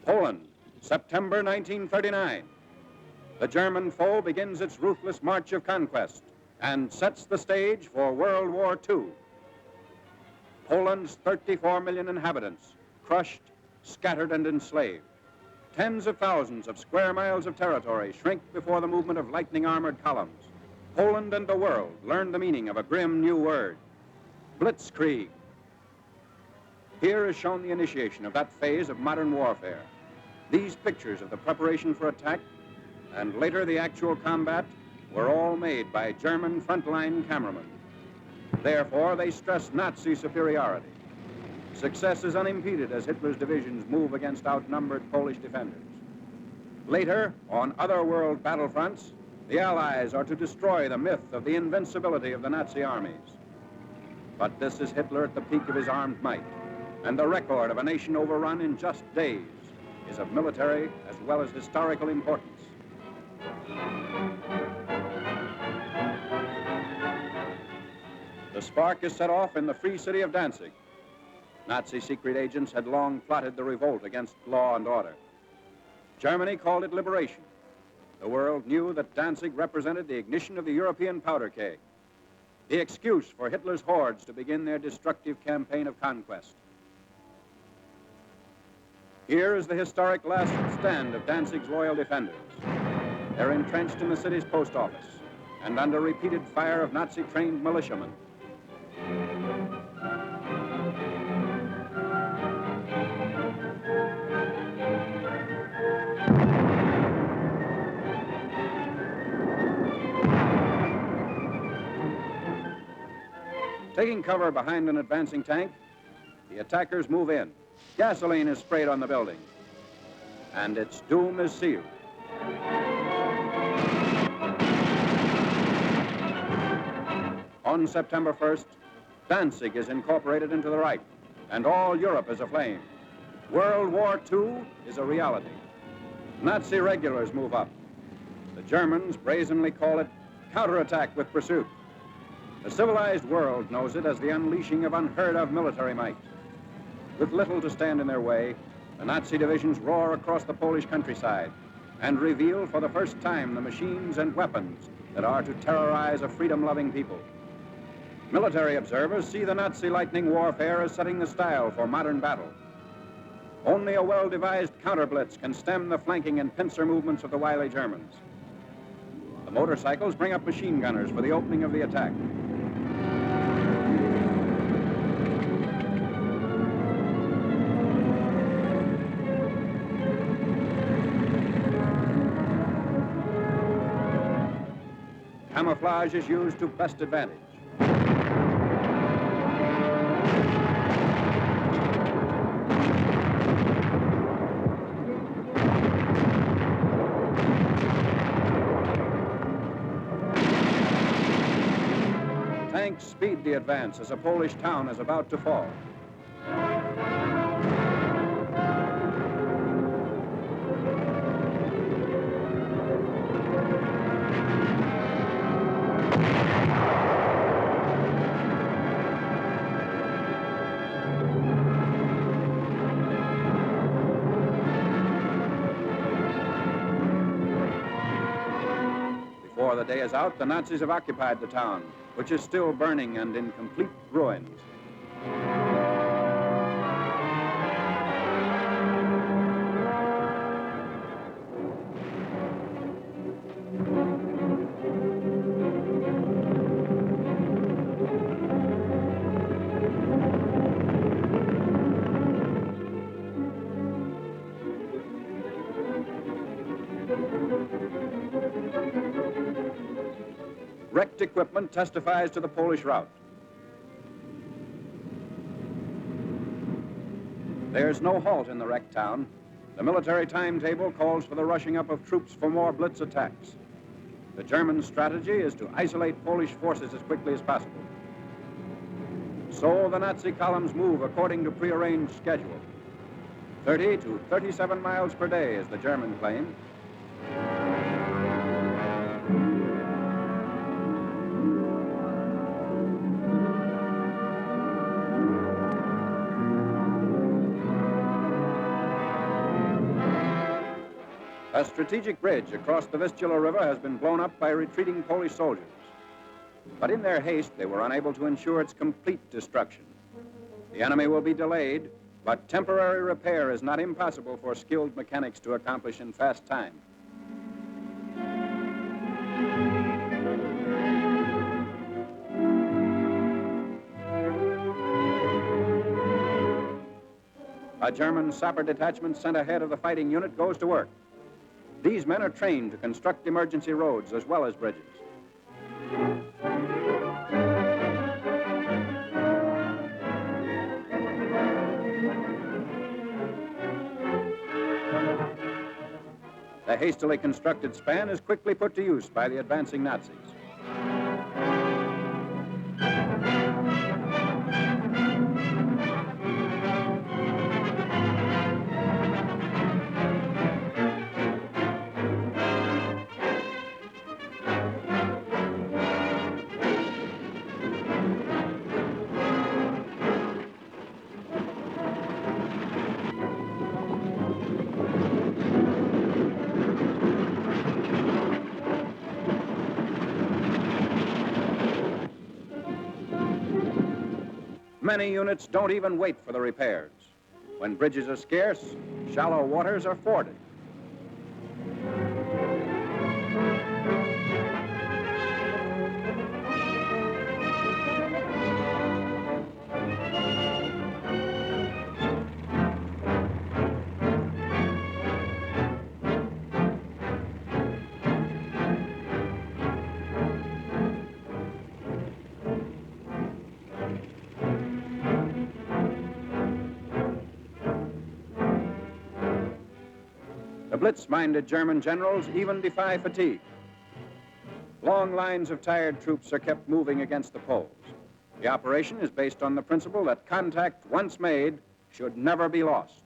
Poland, September 1939. The German foe begins its ruthless march of conquest and sets the stage for World War II. Poland's 34 million inhabitants, crushed, scattered, and enslaved. Tens of thousands of square miles of territory shrink before the movement of lightning armored columns. Poland and the world learn the meaning of a grim new word, Blitzkrieg. Here is shown the initiation of that phase of modern warfare. These pictures of the preparation for attack and later the actual combat were all made by German frontline cameramen. Therefore, they stress Nazi superiority. Success is unimpeded as Hitler's divisions move against outnumbered Polish defenders. Later, on other world battlefronts, the Allies are to destroy the myth of the invincibility of the Nazi armies. But this is Hitler at the peak of his armed might, and the record of a nation overrun in just days is of military as well as historical importance. The spark is set off in the free city of Danzig. Nazi secret agents had long plotted the revolt against law and order. Germany called it liberation. The world knew that Danzig represented the ignition of the European powder keg, the excuse for Hitler's hordes to begin their destructive campaign of conquest. Here is the historic last stand of Danzig's loyal defenders. They're entrenched in the city's post office and under repeated fire of Nazi-trained militiamen. Taking cover behind an advancing tank, the attackers move in. Gasoline is sprayed on the building, and its doom is sealed. On September 1st, Danzig is incorporated into the Reich, and all Europe is aflame. World War II is a reality. Nazi regulars move up. The Germans brazenly call it counterattack with pursuit. The civilized world knows it as the unleashing of unheard-of military might. With little to stand in their way, the Nazi divisions roar across the Polish countryside and reveal for the first time the machines and weapons that are to terrorize a freedom-loving people. Military observers see the Nazi lightning warfare as setting the style for modern battle. Only a well-devised counter-blitz can stem the flanking and pincer movements of the wily Germans. The motorcycles bring up machine gunners for the opening of the attack. Camouflage is used to best advantage. Tanks speed the advance as a Polish town is about to fall. Before the day is out, the Nazis have occupied the town, which is still burning and in complete ruins. Wrecked equipment testifies to the Polish rout. There's no halt in the wrecked town. The military timetable calls for the rushing up of troops for more blitz attacks. The German strategy is to isolate Polish forces as quickly as possible. So the Nazi columns move according to prearranged schedule. 30 to 37 miles per day is the German claim. A strategic bridge across the Vistula River has been blown up by retreating Polish soldiers. But in their haste, they were unable to ensure its complete destruction. The enemy will be delayed, but temporary repair is not impossible for skilled mechanics to accomplish in fast time. A German sapper detachment sent ahead of the fighting unit goes to work. These men are trained to construct emergency roads as well as bridges. The hastily constructed span is quickly put to use by the advancing Nazis. Many units don't even wait for the repairs. When bridges are scarce, shallow waters are forded. The blitz-minded German generals even defy fatigue. Long lines of tired troops are kept moving against the Poles. The operation is based on the principle that contact, once made, should never be lost.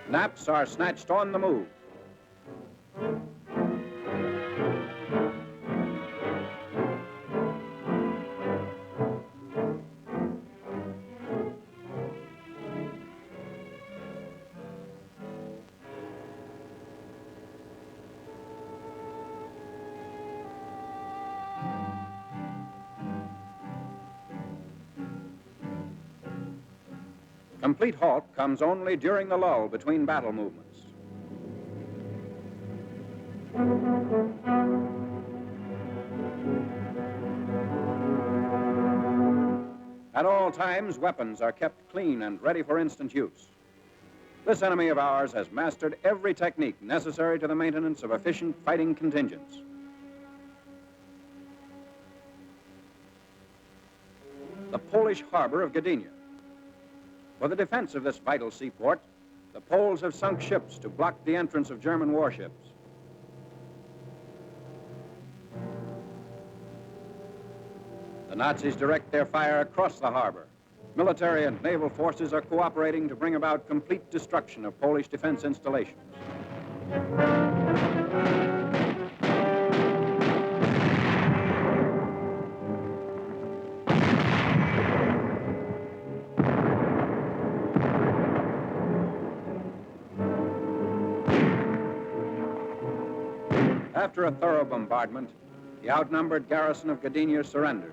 Naps are snatched on the move. Complete halt comes only during the lull between battle movements. At all times, weapons are kept clean and ready for instant use. This enemy of ours has mastered every technique necessary to the maintenance of efficient fighting contingents. The Polish harbor of Gdynia. For the defense of this vital seaport, the Poles have sunk ships to block the entrance of German warships. The Nazis direct their fire across the harbor. Military and naval forces are cooperating to bring about complete destruction of Polish defense installations. After a thorough bombardment, the outnumbered garrison of Gdynia surrenders.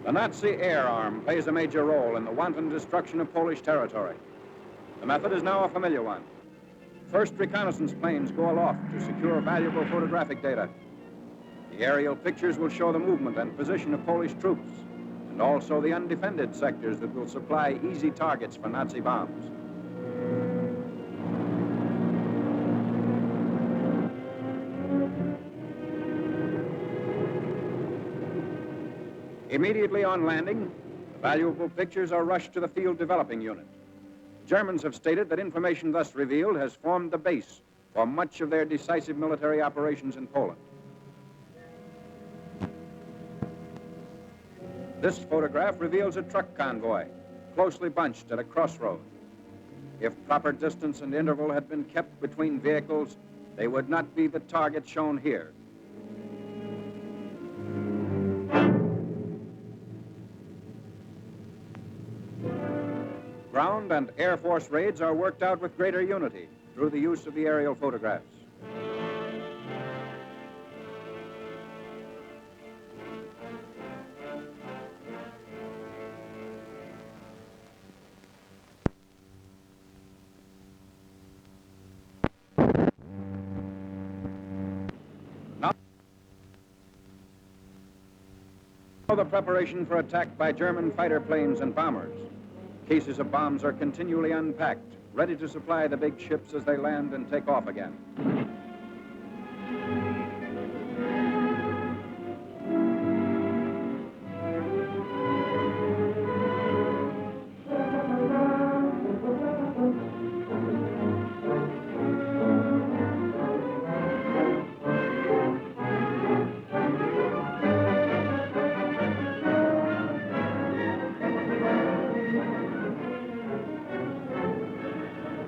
The Nazi air arm plays a major role in the wanton destruction of Polish territory. The method is now a familiar one. First reconnaissance planes go aloft to secure valuable photographic data. The aerial pictures will show the movement and position of Polish troops, and also the undefended sectors that will supply easy targets for Nazi bombs. Immediately on landing, the valuable pictures are rushed to the field developing unit. Germans have stated that information thus revealed has formed the base for much of their decisive military operations in Poland. This photograph reveals a truck convoy, closely bunched at a crossroad. If proper distance and interval had been kept between vehicles, they would not be the target shown here. ground and Air Force raids are worked out with greater unity through the use of the aerial photographs. The preparation for attack by German fighter planes and bombers. Cases of bombs are continually unpacked, ready to supply the big ships as they land and take off again.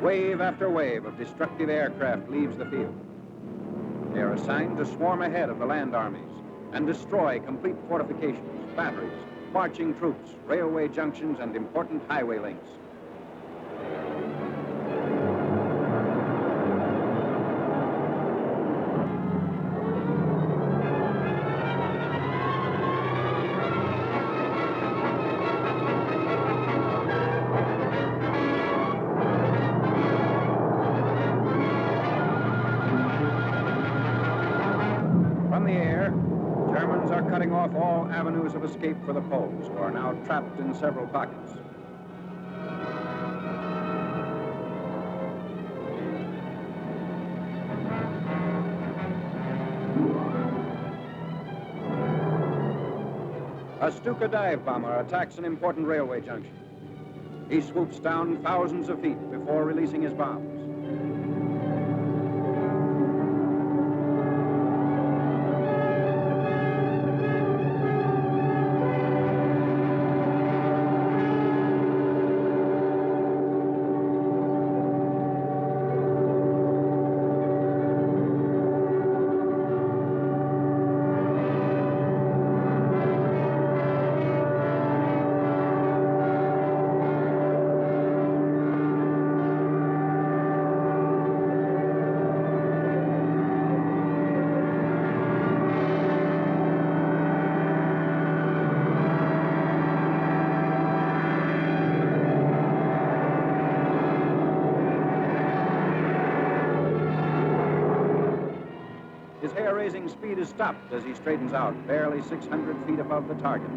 Wave after wave of destructive aircraft leaves the field. They are assigned to swarm ahead of the land armies and destroy complete fortifications, batteries, marching troops, railway junctions, and important highway links. From the air, Germans are cutting off all avenues of escape for the Poles, who are now trapped in several pockets. A Stuka dive bomber attacks an important railway junction. He swoops down thousands of feet before releasing his bombs. His hair-raising speed is stopped as he straightens out, barely 600 feet above the target.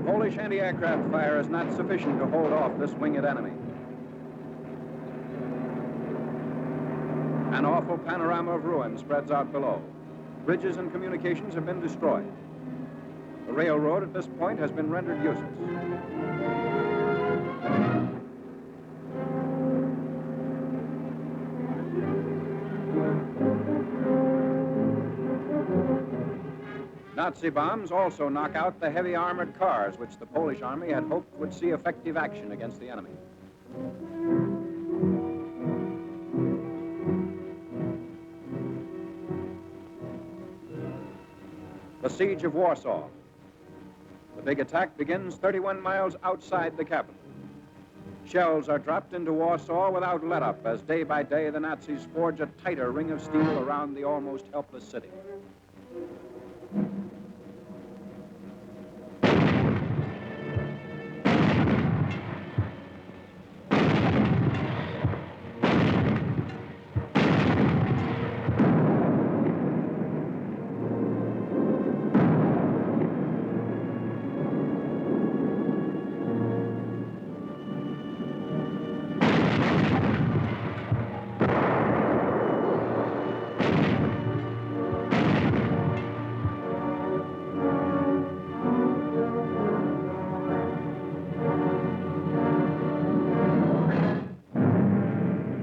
Polish anti-aircraft fire is not sufficient to hold off this winged enemy. An awful panorama of ruin spreads out below. Bridges and communications have been destroyed. The railroad at this point has been rendered useless. Nazi bombs also knock out the heavy armored cars which the Polish army had hoped would see effective action against the enemy. The siege of Warsaw. The big attack begins 31 miles outside the capital. Shells are dropped into Warsaw without let-up as day by day the Nazis forge a tighter ring of steel around the almost helpless city.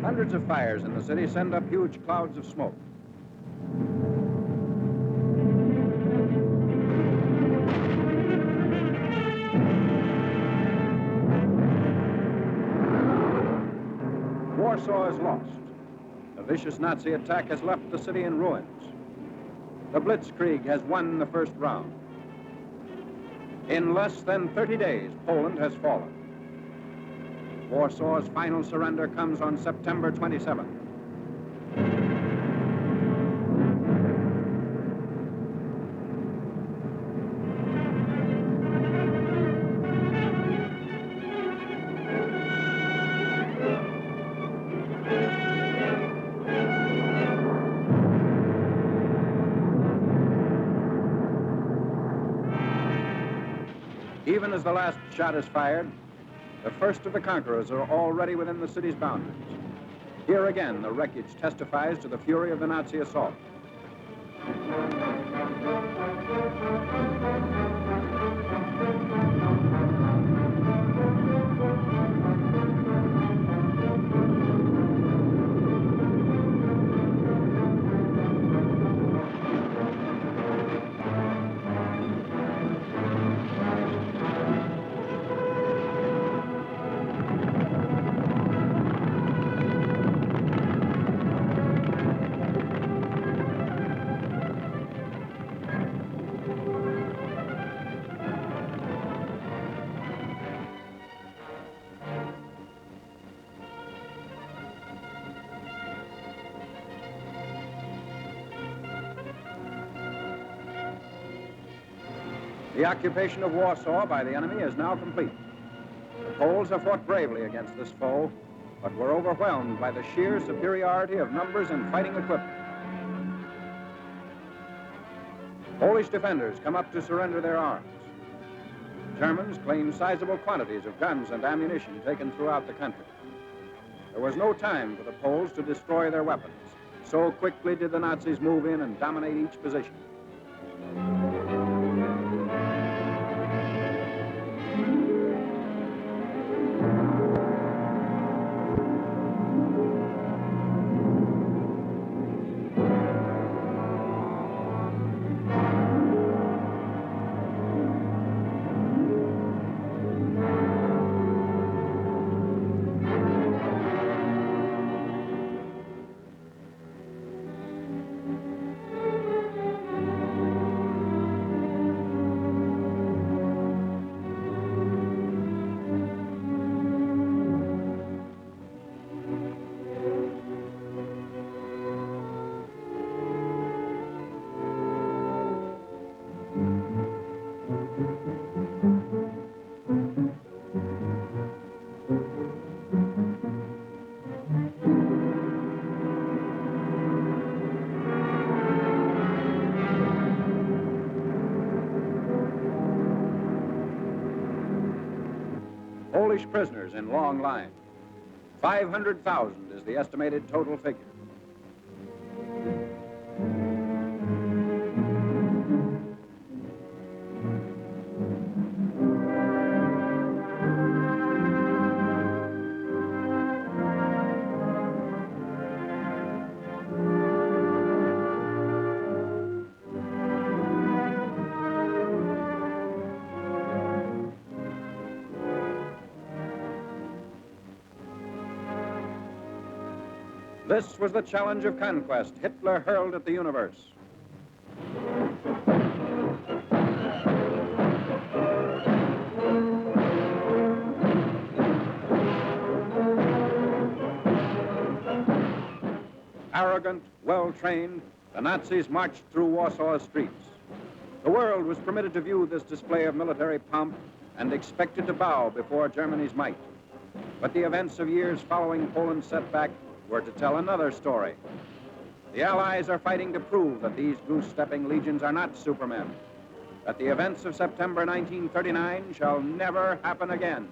Hundreds of fires in the city send up huge clouds of smoke. Warsaw is lost. The vicious Nazi attack has left the city in ruins. The Blitzkrieg has won the first round. In less than 30 days, Poland has fallen. Warsaw's final surrender comes on September 27th. Even as the last shot is fired, the first of the conquerors are already within the city's boundaries. Here again, the wreckage testifies to the fury of the Nazi assault. The occupation of Warsaw by the enemy is now complete. The Poles have fought bravely against this foe, but were overwhelmed by the sheer superiority of numbers and fighting equipment. Polish defenders come up to surrender their arms. Germans claim sizable quantities of guns and ammunition taken throughout the country. There was no time for the Poles to destroy their weapons. So quickly did the Nazis move in and dominate each position. Polish prisoners in long lines. 500,000 is the estimated total figure. This was the challenge of conquest Hitler hurled at the universe. Arrogant, well-trained, the Nazis marched through Warsaw's streets. The world was permitted to view this display of military pomp and expected to bow before Germany's might. But the events of years following Poland's setback were to tell another story. The Allies are fighting to prove that these goose-stepping legions are not supermen, that the events of September 1939 shall never happen again.